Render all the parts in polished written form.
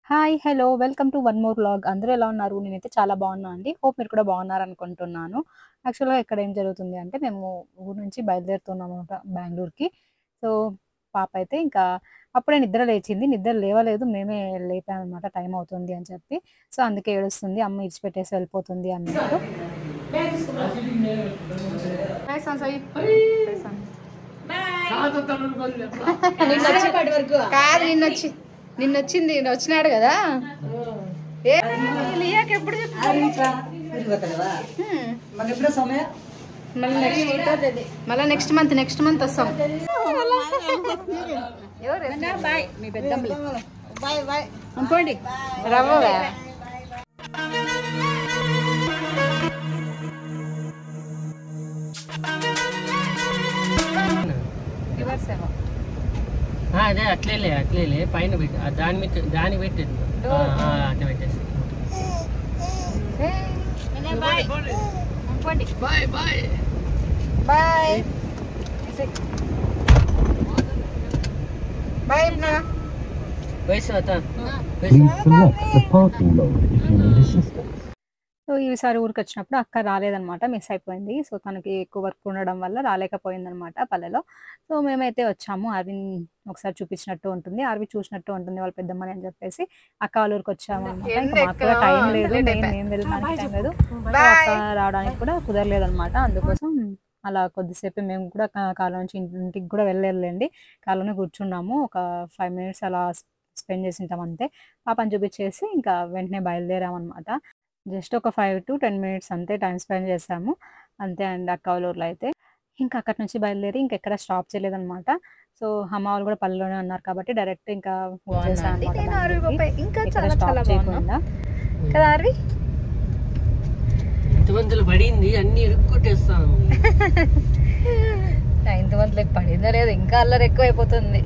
Hi! Hello! Welcome to one more vlog. అందరూ ఎలా ఉన్నారు? నేనైతే చాలా బాగున్నా అండి. హోప్ మీరు కూడా బాగున్నారనుకుంటున్నాను. యాక్చువల్‌గా ఇక్కడ ఏం జరుగుతుంది అంటే, మేము ఊరు నుంచి బయలుదేరుతున్నామనమాట బెంగుళూరుకి. సో, పాప అయితే ఇంకా అప్పుడే నిద్ర లేచింది. నిద్ర లేవలేదు. మేమే లేపామనమాట టైం అవుతుంది అని చెప్పి. సో, అందుకే ఏడుస్తుంది. అమ్మ ఇడిచిపెట్టేసి వెళ్ళిపోతుంది అన్నట్టు. హాయ్ సంసాయి. హాయ్ సం. కాదు నిన్నొచ్చింది వచ్చినాడు కదా. లియాకి ఎప్పుడు మళ్ళీ నెక్స్ట్ మంత్ వస్తాం. మీ పెద్దమ్మలు అనుకోండి రవ్వగా రివర్స్ ఏమో అదే అట్లేలే పైన పెట్టి దానికి పెట్టేది అట్లా పెట్టేసి బాయ్ బాయ్ బాయ్ బాయ్ వయసు Please select the parking mode if you need assistance. So, ఈసారి ఊరికొచ్చినప్పుడు అక్క రాలేదనమాట. మిస్ అయిపోయింది. సో, తనకి ఎక్కువ వర్క్ ఉండడం వల్ల రాలేకపోయిందనమాట పల్లెలో. సో, మేమైతే వచ్చాము. అరవింద్ ఒకసారి చూపించినట్టు ఉంటుంది. అరవి చూసినట్టు ఉంటుంది వాళ్ళ పెద్దమ్మని అని చెప్పేసి అక్క వాళ్ళ ఊరికొచ్చామనమాట. ఇంకా మాకు కూడా టైం లేదు. మేము వెళ్ళడానికి టైం లేదు. అక్క రావడానికి కూడా కుదరలేదనమాట. అందుకోసం అలా కొద్దిసేపు మేము కూడా కారులో నుంచి ఇంటికి కూడా వెళ్ళలేదులేండి. కార్లోనే కూర్చున్నాము. ఒక 5 మినిట్స్ అలా స్పెండ్ చేసింటాం అంతే. పాపని చూపించేసి ఇంకా వెంటనే బయలుదేరామనమాట. జస్ట్ ఒక 5-10 మినిట్స్ అంతే టైమ్ స్పెండ్ చేశాము. అంతే అండి అక్క వాళ్ళ ఊర్లో అయితే. ఇంకా అక్కడి నుంచి బయలుదేరి ఇంకెక్కడ స్టాప్ చేయలేదనమాట. సో, అమ్మ వాళ్ళు కూడా పల్లెలోనే ఉన్నారు కాబట్టి డైరెక్ట్ ఇంకా వచ్చేసామనమాట బెంగుళూరుకి. ఎక్కడ స్టాప్ చేయకుండా. కదా అరవి? ఇంతమందిలో పడింది అన్ని ఇరుక్కొట్టేస్తాను. 9th మంత్లోకి పడిందో లేదు, ఇంకా అల్లరి ఎక్కువైపోతుంది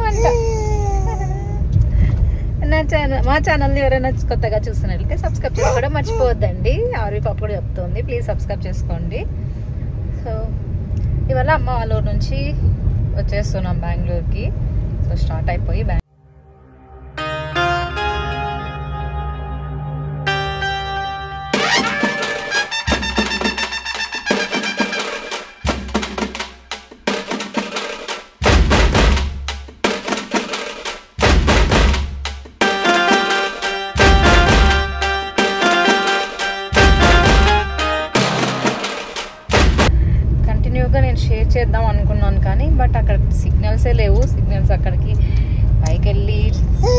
అంట. మా ఛానల్ని ఎవరైనా కొత్తగా చూస్తున్నట్లయితే సబ్స్క్రైబ్ చేసుకోవడం మర్చిపోవద్దండి. ఆర్వి పాప కూడా చెప్తుంది, ప్లీజ్ సబ్స్క్రైబ్ చేసుకోండి. సో, ఇవాళ అమ్మ వాళ్ళ ఊరు నుంచి వచ్చేస్తున్నాం బెంగళూరుకి. సో, స్టార్ట్ అయిపోయి నేను షేర్ చేద్దాం అనుకున్నాను కానీ బట్ అక్కడ సిగ్నల్సే లేవు. సిగ్నల్స్ అక్కడికి పైకి వెళ్ళి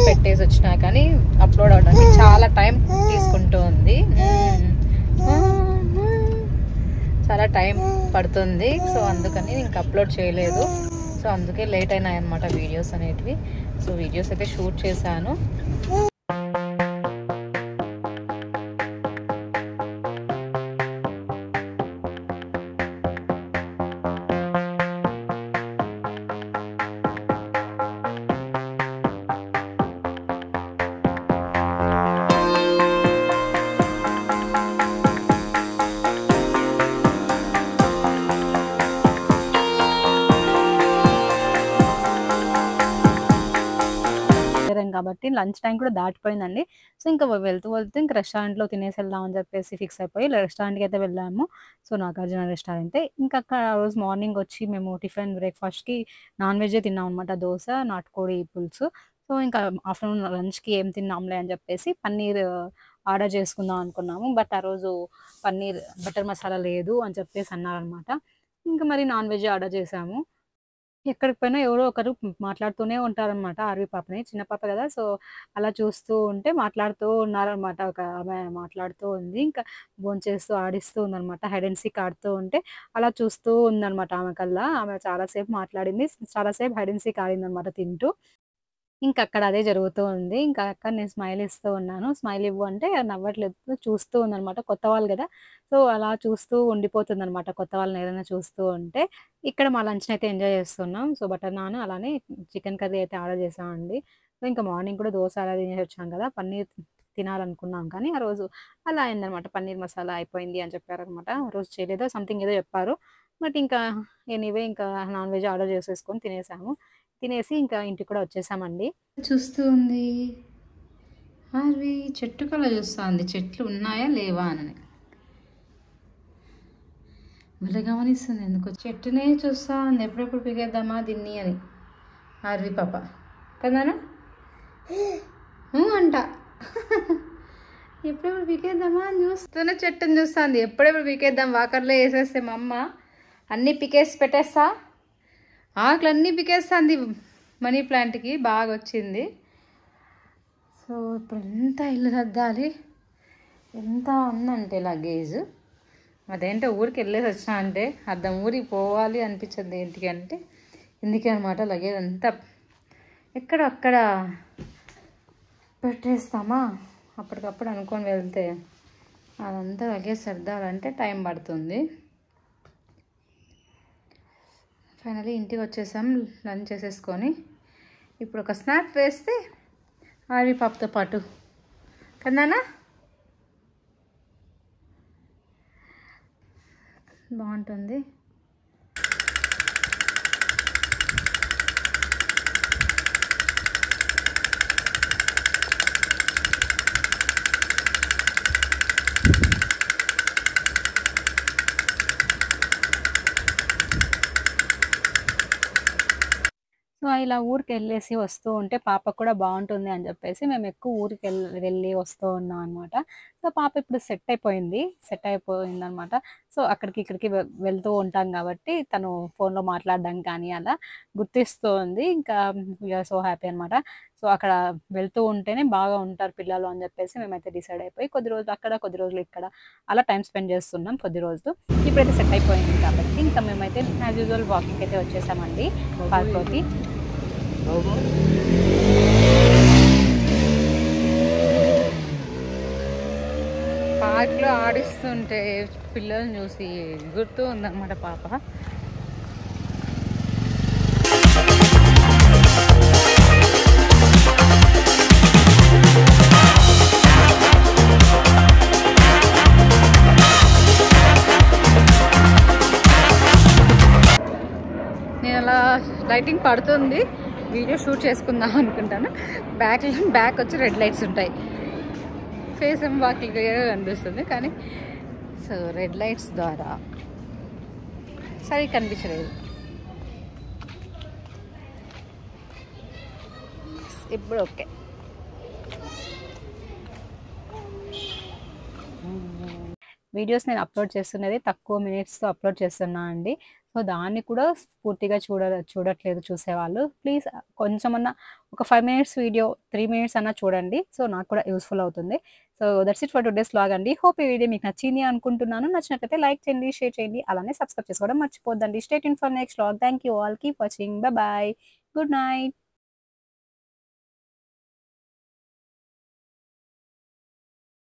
పెట్టేసి వచ్చినా కానీ అప్లోడ్ అవడానికి చాలా టైం తీసుకుంటూ ఉంది. చాలా టైం పడుతుంది. సో, అందుకని ఇంకా అప్లోడ్ చేయలేదు. సో, అందుకే లేట్ అయినాయి అన్నమాట వీడియోస్ అనేటివి. సో, వీడియోస్ అయితే షూట్ చేశాను. కాబట్టి లంచ్ టైం కూడా దాటిపోయిందండి. సో, ఇంకా వెళ్తూ ఇంకా రెస్టారెంట్‌లో తినేసి వెళ్దాం అని చెప్పేసి ఫిక్స్ అయిపోయి రెస్టారెంట్‌కి అయితే వెళ్ళాము. సో, నాగార్జున రెస్టారెంటే. ఇంకా అక్కడ ఆ రోజు మార్నింగ్ వచ్చి మేము టిఫిన్ బ్రేక్‌ఫాస్ట్‌కి నాన్ వెజ్జే తిన్నాం అనమాట. దోస, నాటుకోడి పులుసు. సో, ఇంకా ఆఫ్టర్‌నూన్ లంచ్‌కి ఏం తిన్నాంలే అని చెప్పేసి పన్నీర్ ఆర్డర్ చేసుకుందాం అనుకున్నాము. బట్ ఆ రోజు పన్నీర్ బటర్ మసాలా లేదు అని చెప్పేసి అన్నారనమాట. ఇంకా మరి నాన్ వెజ్ ఆర్డర్ చేశాము. ఎక్కడికి పోయినా ఎవరో ఒకరు మాట్లాడుతూనే ఉంటారనమాట ఆర్వి పాపని. చిన్న పాప గదా! సో, అలా చూస్తూ ఉంటే మాట్లాడుతూ ఉన్నారనమాట. ఒక ఆమె మాట్లాడుతూ ఉంది. ఇంకా భోంచేస్తూ ఆడిస్తూ ఉందనమాట. హైడ్ అండ్ సీక్ ఆడుతూ ఉంటే అలా చూస్తూ ఉందనమాట ఆమె కల్లా. ఆమె చాలా సేపు మాట్లాడింది. చాలా సేపు హైడ్ అండ్ సీక్ ఆడిందనమాట తింటూ. ఇంకక్కడ అదే జరుగుతూ ఉంది. ఇంకా అక్కడ నేను స్మైల్ ఇస్తూ ఉన్నాను. స్మైల్ ఇవ్వు అంటే నవ్వట్లేదు. చూస్తూ ఉందనమాట. కొత్త వాళ్ళు గదా! సో, అలా చూస్తూ ఉండిపోతుందనమాట. కొత్త వాళ్ళని ఏదైనా చూస్తూ ఉంటే. ఇక్కడ మా లంచ్‌నయితే ఎంజాయ్ చేస్తున్నాం. సో, బటర్ నాన్ అలానే చికెన్ కర్రీ అయితే ఆర్డర్ చేశామండి. సో, ఇంకా మార్నింగ్ కూడా దోస అలా తినేసొచ్చాం గదా! పన్నీర్ తినాలనుకున్నాం కానీ, ఆ రోజు అలా అయిందనమాట. పన్నీర్ మసాలా అయిపోయింది అని చెప్పారనమాట. ఆ రోజు చేయలేదో సంథింగ్ ఏదో చెప్పారు. బట్ ఇంకా ఎనీవే ఇంకా నాన్ వెజ్ ఆర్డర్ చేసేసుకొని తినేసాము. తినేసి ఇంకా ఇంటికి కూడా వచ్చేసామండి. చూస్తూ ఉంది అవి చెట్టు కళ చూస్తూ ఉంది, చెట్లు ఉన్నాయా లేవా అని మళ్ళీ గమనిస్తుంది. ఎందుకు చెట్టునే చూస్తూ ఉంది, ఎప్పుడెప్పుడు పిగేద్దామా దీన్ని అని. ఆర్వి పాప కదానా అంట ఎప్పుడెప్పుడు పీకేద్దామా అని చూస్తూనే చెట్టుని చూస్తుంది. ఎప్పుడెప్పుడు పీకేద్దాం, వాకర్లో వేసేస్తే మా అమ్మ అన్నీ పికేసి పెట్టేస్తా, ఆకులు అన్నీ పికేస్తుంది. మనీ ప్లాంట్కి బాగా వచ్చింది. సో ఇప్పుడు ఎంత ఇల్లు సర్దాలి, ఎంత ఉందంటే లగేజ్. అదేంటో ఊరికి వెళ్ళేసి వచ్చినా అంటే అర్థం ఊరికి పోవాలి అనిపించదు. ఏంటికి అంటే ఇందుకే అనమాట, లగేజ్ అంతా ఎక్కడ అక్కడ పెట్టేస్తామా, అప్పటికప్పుడు అనుకొని వెళ్తే అదంతా లగేజ్ సర్దాలంటే టైం పడుతుంది. ఫైనలీ ఇంటికి వచ్చేసాం, లంచ్ చేసేసుకొని ఇప్పుడు ఒక స్నాప్ వేస్తే ఆర్వి పాపతో పాటు కన్నానా బాగుంటుంది. సో ఇలా ఊరికి వెళ్ళేసి వస్తూ ఉంటే పాపకు కూడా బాగుంటుంది అని చెప్పేసి మేము ఎక్కువ ఊరికి వెళ్ళి వస్తూ ఉన్నాం అనమాట. సో పాప ఇప్పుడు సెట్ అయిపోయింది అనమాట. సో అక్కడికి ఇక్కడికి వెళ్తూ ఉంటాం కాబట్టి తను ఫోన్లో మాట్లాడడం కానీ అలా గుర్తిస్తూ ఉంది. ఇంకా వీఆర్ సో హ్యాపీ అనమాట. సో అక్కడ వెళ్తూ ఉంటేనే బాగా ఉంటారు పిల్లలు అని చెప్పేసి మేమైతే డిసైడ్ అయిపోయి కొద్ది రోజులు అక్కడ కొద్ది రోజులు ఇక్కడ అలా టైం స్పెండ్ చేస్తున్నాం కొద్ది రోజులు. ఇప్పుడైతే సెట్ అయిపోయింది కాబట్టి ఇంకా మేమైతే యాజ్ యూజువల్ వాకింగ్ అయితే వచ్చేసామండి పార్క్లోకి. పార్క్లో ఆడిస్తుంటే పిల్లల్ని చూసి గుర్తు ఉందన్నమాట పాప. నేను అలా లైటింగ్ పడుతుంది, వీడియో షూట్ చేసుకుందాం అనుకుంటాను. బ్యాక్ వచ్చి రెడ్ లైట్స్ ఉంటాయి, ఫేస్ ఏమో బాగా క్లియర్గా కనిపిస్తుంది కానీ సో రెడ్ లైట్స్ ద్వారా సరిగ్గా కనిపించలేదు. ఇప్పుడు ఓకే. వీడియోస్ నేను అప్లోడ్ చేస్తున్నది తక్కువ మినిట్స్తో అప్లోడ్ చేస్తున్నా అండి. సో దాన్ని కూడా పూర్తిగా చూడట్లేదు చూసేవాళ్ళు. ప్లీజ్ కొంచెమన్నా ఒక 5 మినిట్స్ వీడియో 3 మినిట్స్ అన్నా చూడండి. సో నాకు కూడా యూస్ఫుల్ అవుతుంది. So that's it for today's vlog అండి. హోప్ ఈ వీడియో మీకు నచ్చింది అనుకుంటున్నాను. నచ్చినట్లయితే లైక్ చేయండి, షేర్ చేయండి, అలానే సబ్స్క్రైబ్ చేసుకోవడం మర్చిపోద్దండి. Stay tuned for next vlog. Thank you all, keep watching, bye, good night.